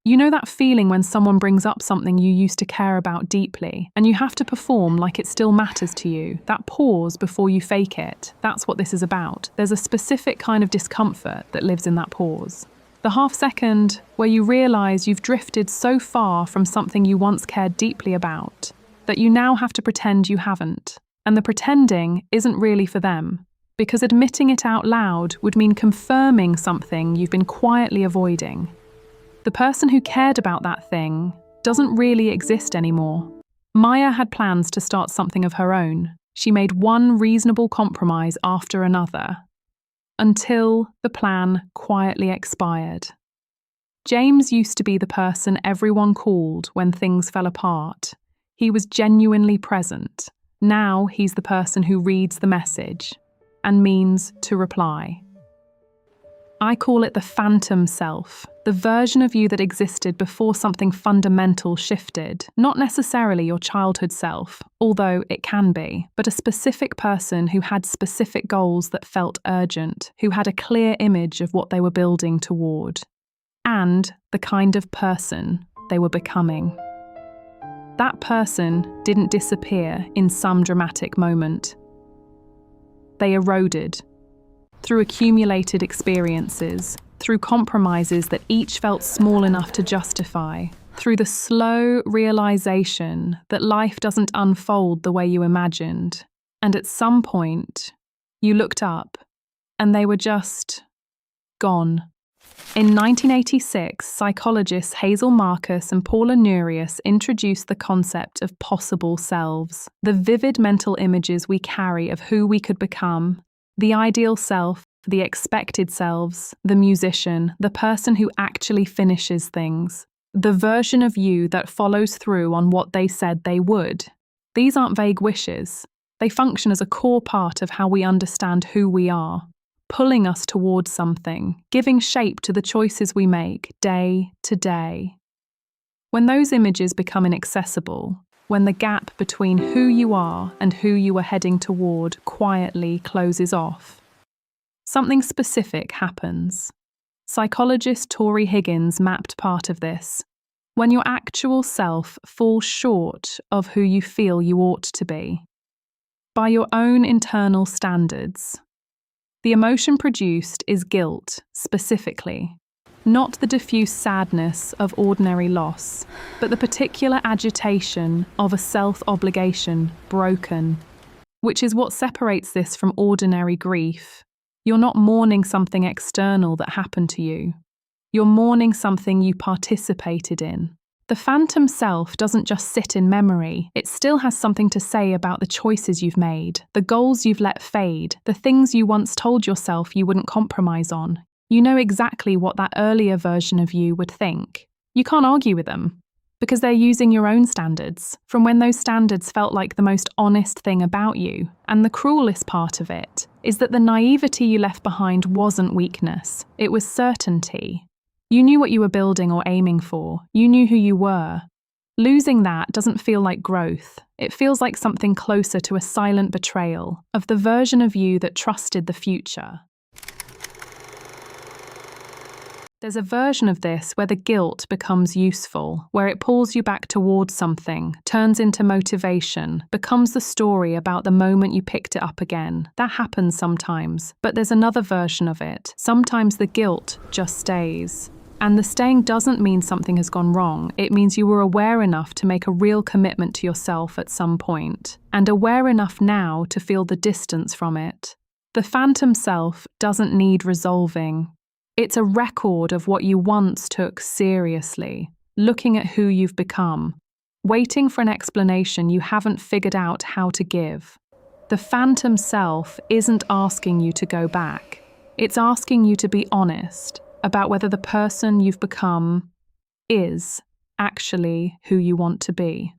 You know that feeling when someone brings up something you used to care about deeply, and you have to perform like it still matters to you? That pause before you fake it, that's what this is about. There's a specific kind of discomfort that lives in that pause. The half second where you realize you've drifted so far from something you once cared deeply about that you now have to pretend you haven't. And the pretending isn't really for them, because admitting it out loud would mean confirming something you've been quietly avoiding. The person who cared about that thing doesn't really exist anymore. Maya had plans to start something of her own. She made one reasonable compromise after another, until the plan quietly expired. James used to be the person everyone called when things fell apart. He was genuinely present. Now he's the person who reads the message and means to reply. I call it the phantom self, the version of you that existed before something fundamental shifted. Not necessarily your childhood self, although it can be, but a specific person who had specific goals that felt urgent, who had a clear image of what they were building toward, and the kind of person they were becoming. That person didn't disappear in some dramatic moment. They eroded. Through accumulated experiences, through compromises that each felt small enough to justify, through the slow realization that life doesn't unfold the way you imagined. And at some point, you looked up, and they were just gone. In 1986, psychologists Hazel Markus and Paula Nurius introduced the concept of possible selves, the vivid mental images we carry of who we could become. The ideal self, the expected selves, the musician, the person who actually finishes things, the version of you that follows through on what they said they would. These aren't vague wishes. They function as a core part of how we understand who we are, pulling us towards something, giving shape to the choices we make day to day. When those images become inaccessible, when the gap between who you are and who you are heading toward quietly closes off, something specific happens. Psychologist Higgins mapped part of this. When your actual self falls short of who you feel you ought to be, by your own internal standards, the emotion produced is guilt, specifically. Not the diffuse sadness of ordinary loss, but the particular agitation of a self-obligation broken, which is what separates this from ordinary grief. You're not mourning something external that happened to you. You're mourning something you participated in. The phantom self doesn't just sit in memory, it still has something to say about the choices you've made, the goals you've let fade, the things you once told yourself you wouldn't compromise on. You know exactly what that earlier version of you would think. You can't argue with them, because they're using your own standards, from when those standards felt like the most honest thing about you. And the cruelest part of it is that the naivety you left behind wasn't weakness, it was certainty. You knew what you were building or aiming for, you knew who you were. Losing that doesn't feel like growth, it feels like something closer to a silent betrayal of the version of you that trusted the future. There's a version of this where the guilt becomes useful, where it pulls you back towards something, turns into motivation, becomes the story about the moment you picked it up again. That happens sometimes, but there's another version of it. Sometimes the guilt just stays. And the staying doesn't mean something has gone wrong. It means you were aware enough to make a real commitment to yourself at some point, and aware enough now to feel the distance from it. The phantom self doesn't need resolving. It's a record of what you once took seriously, looking at who you've become, waiting for an explanation you haven't figured out how to give. The phantom self isn't asking you to go back. It's asking you to be honest about whether the person you've become is actually who you want to be.